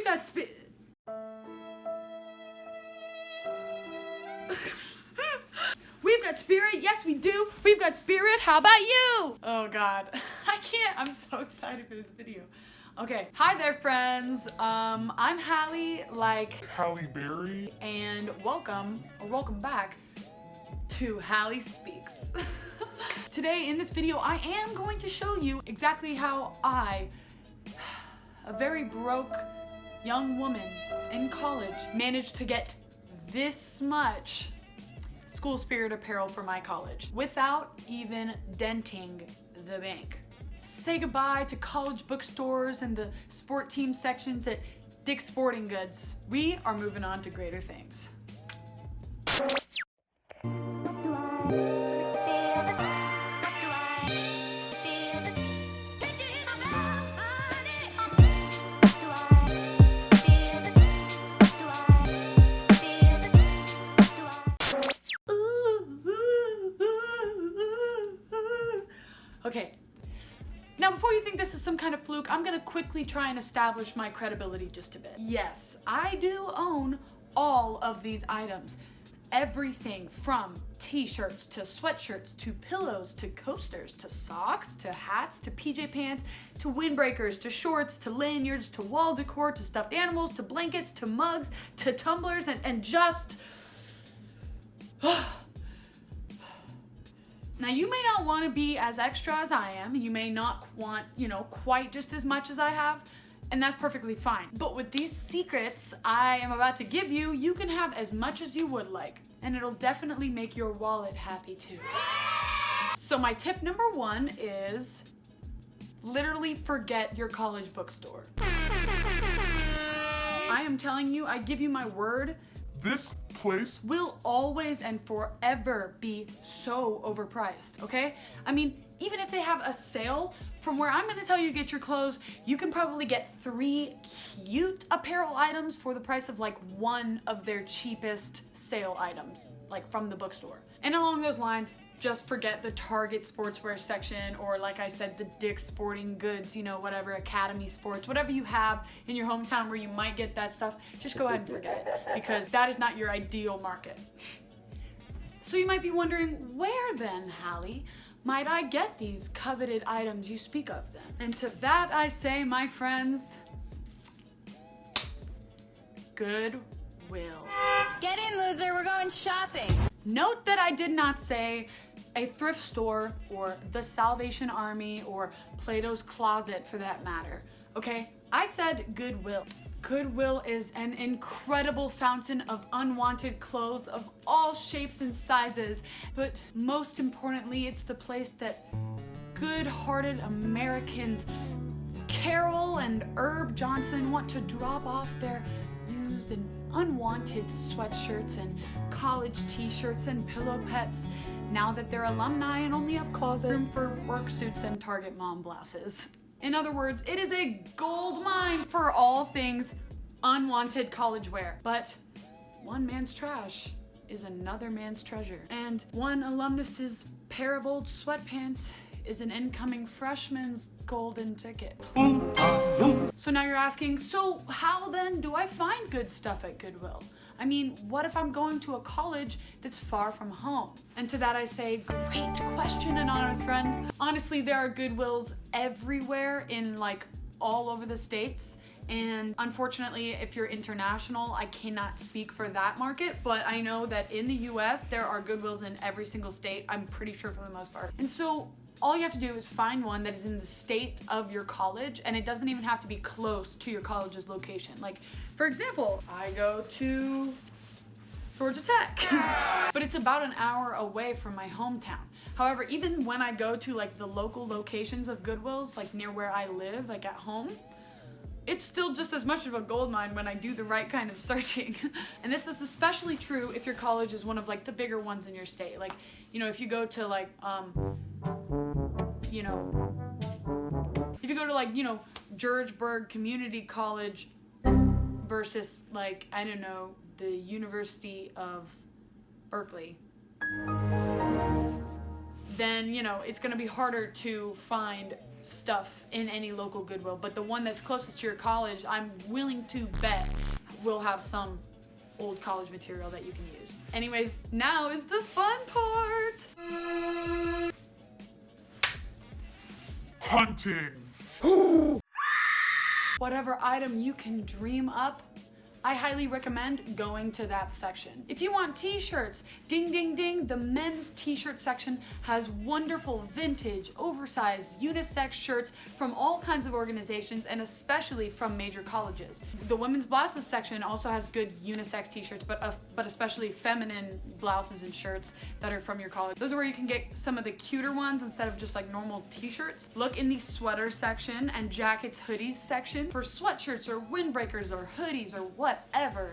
got We've got spirit. Yes, we do. We've got spirit. How about you? Oh God, I can't. I'm so excited for this video. Okay, hi there, friends. I'm Haleigh, like Halle Berry, and welcome back to Haleigh Speaks. Today in this video, I am going to show you exactly how I, a very broke young woman in college, managed to get this much school spirit apparel for my college without even denting the bank. Say goodbye to college bookstores and the sport team sections at Dick's Sporting Goods. We are moving on to greater things. Okay, now before you think this is some kind of fluke, I'm gonna quickly try and establish my credibility just a bit. Yes, I do own all of these items. Everything from t-shirts to sweatshirts to pillows to coasters to socks to hats to PJ pants to windbreakers to shorts to lanyards to wall decor to stuffed animals to blankets to mugs to tumblers and just... Now, you may not want to be as extra as I am. You may not want, quite just as much as I have, and that's perfectly fine. But with these secrets I am about to give you, you can have as much as you would like, and it'll definitely make your wallet happy too. So my tip number one is literally forget your college bookstore. I am telling you, I give you my word, this place will always and forever be so overpriced, okay? I mean, even if they have a sale, from where I'm gonna tell you to get your clothes, you can probably get 3 cute apparel items for the price of like one of their cheapest sale items, like from the bookstore. And along those lines, just forget the Target sportswear section, or like I said, the Dick's Sporting Goods, whatever, Academy Sports, whatever you have in your hometown where you might get that stuff, just go ahead and forget it, because that is not your ideal market. So you might be wondering, where then, Haleigh, might I get these coveted items you speak of then? And to that I say, my friends, Goodwill. Get in, loser, we're going shopping. Note that I did not say a thrift store or the Salvation Army or Plato's Closet for that matter, okay? I said Goodwill. Goodwill is an incredible fountain of unwanted clothes of all shapes and sizes, but most importantly, it's the place that good-hearted Americans Carol and Herb Johnson want to drop off their used and unwanted sweatshirts and college t-shirts and pillow pets now that they're alumni and only have closet room for work suits and Target mom blouses. In other words, it is a gold mine for all things unwanted college wear. But one man's trash is another man's treasure. And one alumnus's pair of old sweatpants is an incoming freshman's golden ticket. So now you're asking, so how then do I find good stuff at Goodwill? I mean, what if I'm going to a college that's far from home? And to that I say, great question, anonymous friend. Honestly, there are Goodwills everywhere in like all over the states. And unfortunately, if you're international, I cannot speak for that market, but I know that in the US, there are Goodwills in every single state, I'm pretty sure for the most part. And so all you have to do is find one that is in the state of your college, and it doesn't even have to be close to your college's location. Like, for example, I go to Georgia Tech, but it's about an hour away from my hometown. However, even when I go to like the local locations of Goodwills, like near where I live, like at home, it's still just as much of a gold mine when I do the right kind of searching. And this is especially true if your college is one of like the bigger ones in your state. Like, if you go to like, if you go to like, Georgesburg Community College versus like, I don't know, the University of Berkeley, then, it's gonna be harder to find stuff in any local Goodwill, but the one that's closest to your college, I'm willing to bet will have some old college material that you can use. Anyways, now is the fun part. Hunting. Whatever item you can dream up, I highly recommend going to that section. If you want t-shirts, ding ding ding, the men's t-shirt section has wonderful vintage, oversized, unisex shirts from all kinds of organizations and especially from major colleges. The women's blouses section also has good unisex t-shirts, but especially feminine blouses and shirts that are from your college. Those are where you can get some of the cuter ones instead of just like normal t-shirts. Look in the sweater section and jackets, hoodies section for sweatshirts or windbreakers or hoodies or whatever.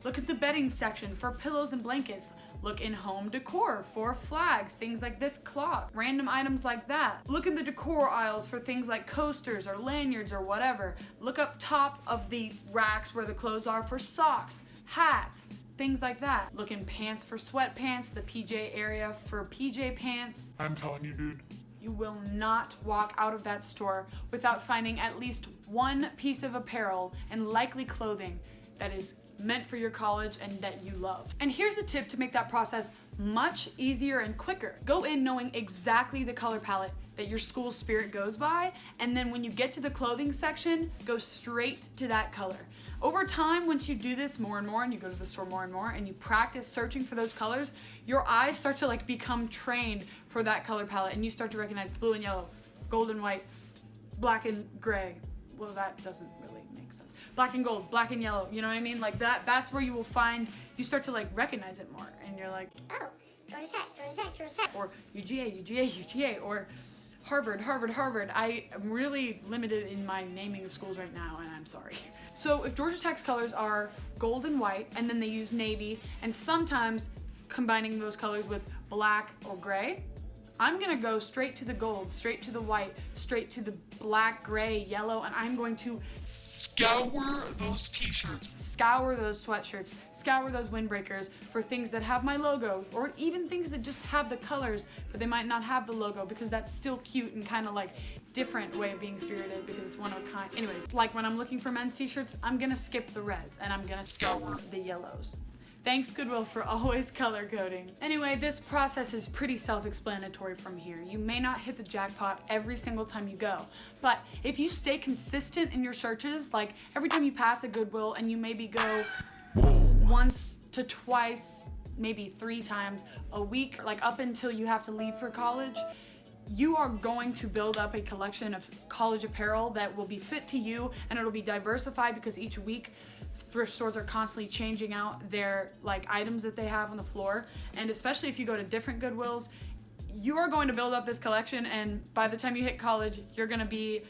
Look at the bedding section for pillows and blankets. Look in home decor for flags, things like this clock, random items like that. Look in the decor aisles for things like coasters or lanyards or whatever. Look up top of the racks where the clothes are for socks, hats, things like that. Look in pants for sweatpants, the PJ area for PJ pants. I'm telling you, dude. You will not walk out of that store without finding at least one piece of apparel and likely clothing that is meant for your college and that you love. And here's a tip to make that process much easier and quicker. Go in knowing exactly the color palette that your school spirit goes by, and then when you get to the clothing section, go straight to that color. Over time, once you do this more and more, and you go to the store more and more, and you practice searching for those colors, your eyes start to like become trained for that color palette, and you start to recognize blue and yellow, gold and white, black and gray. Well, that doesn't really make sense. Black and gold, black and yellow, you know what I mean? Like that's where you will find, you start to like recognize it more, and you're like, oh, Georgia Tech, Georgia Tech, Georgia Tech. or UGA, or Harvard. I am really limited in my naming of schools right now, and I'm sorry. So if Georgia Tech's colors are gold and white, and then they use navy, and sometimes combining those colors with black or gray, I'm gonna go straight to the gold, straight to the white, straight to the black, gray, yellow, and I'm going to Scour those t-shirts. scour those sweatshirts, scour those windbreakers for things that have my logo, or even things that just have the colors, but they might not have the logo because that's still cute and kind of like different way of being spirited because it's one of a kind. Anyways, like when I'm looking for men's t-shirts, I'm gonna skip the reds and I'm gonna scour the yellows. Thanks Goodwill for always color coding. Anyway, this process is pretty self-explanatory from here. You may not hit the jackpot every single time you go, but if you stay consistent in your searches, like every time you pass a Goodwill and you maybe go once to twice, maybe 3 times a week, like up until you have to leave for college, you are going to build up a collection of college apparel that will be fit to you, and it'll be diversified because each week thrift stores are constantly changing out their like items that they have on the floor. And especially if you go to different Goodwills, you are going to build up this collection, and by the time you hit college, you're gonna be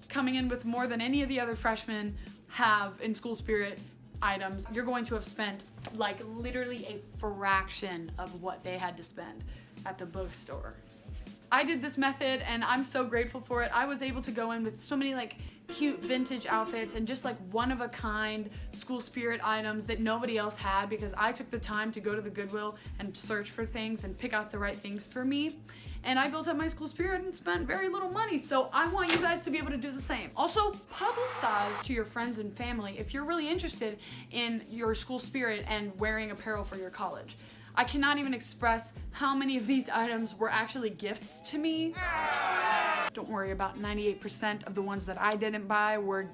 coming in with more than any of the other freshmen have in school spirit items. You're going to have spent like literally a fraction of what they had to spend at the bookstore. I did this method and I'm so grateful for it. I was able to go in with so many like cute vintage outfits and just like one-of-a-kind school spirit items that nobody else had because I took the time to go to the Goodwill and search for things and pick out the right things for me. And I built up my school spirit and spent very little money, so I want you guys to be able to do the same. Also, publicize to your friends and family if you're really interested in your school spirit and wearing apparel for your college. I cannot even express how many of these items were actually gifts to me. Don't worry, about 98% of the ones that I didn't buy were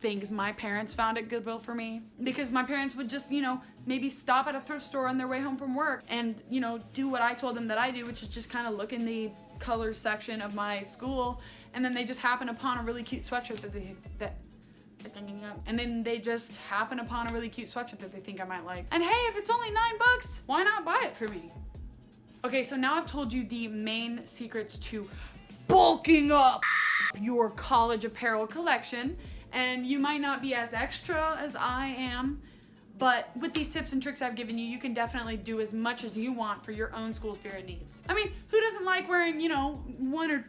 things my parents found at Goodwill for me. Because my parents would just, you know, maybe stop at a thrift store on their way home from work and, you know, do what I told them that I do, which is just kind of look in the colors section of my school, and then they just happen upon a really cute sweatshirt and then they just happen upon a really cute sweatshirt that they think I might like. And hey, if it's only $9, why not buy it for me? Okay, so now I've told you the main secrets to bulking up your college apparel collection, and you might not be as extra as I am, but with these tips and tricks I've given you, you can definitely do as much as you want for your own school spirit needs. I mean, who doesn't like wearing, you know, 1 or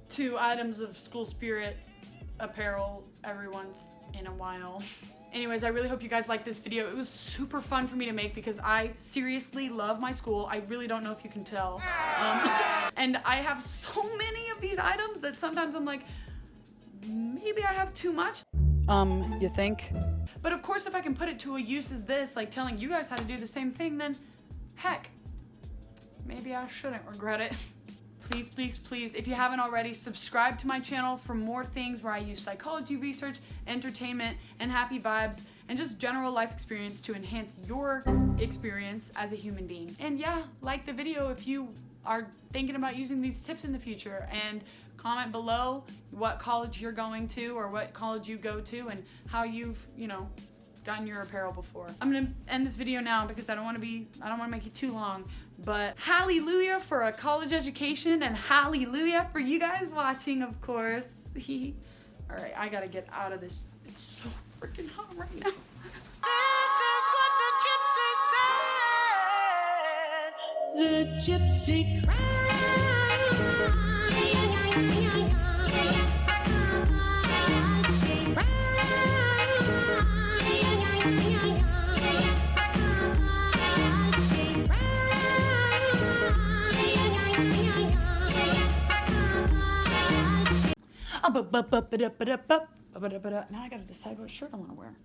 2 items of school spirit apparel every once in a while? Anyways, I really hope you guys liked this video. It was super fun for me to make because I seriously love my school. I really don't know if you can tell. And I have so many of these items that sometimes I'm like, maybe I have too much. You think? But of course, if I can put it to a use as this, like telling you guys how to do the same thing, then heck, maybe I shouldn't regret it. Please, please, please, if you haven't already, subscribe to my channel for more things where I use psychology research, entertainment, and happy vibes, and just general life experience to enhance your experience as a human being. And yeah, like the video if you are thinking about using these tips in the future, and comment below what college you're going to or what college you go to and how you've, gotten your apparel before. I'm gonna end this video now because I don't want to make it too long, but hallelujah for a college education and hallelujah for you guys watching, of course. All right, I gotta get out of this. It's so freaking hot right now. This is what the gypsy said. The gypsy cried. Now I gotta decide what shirt I want to wear.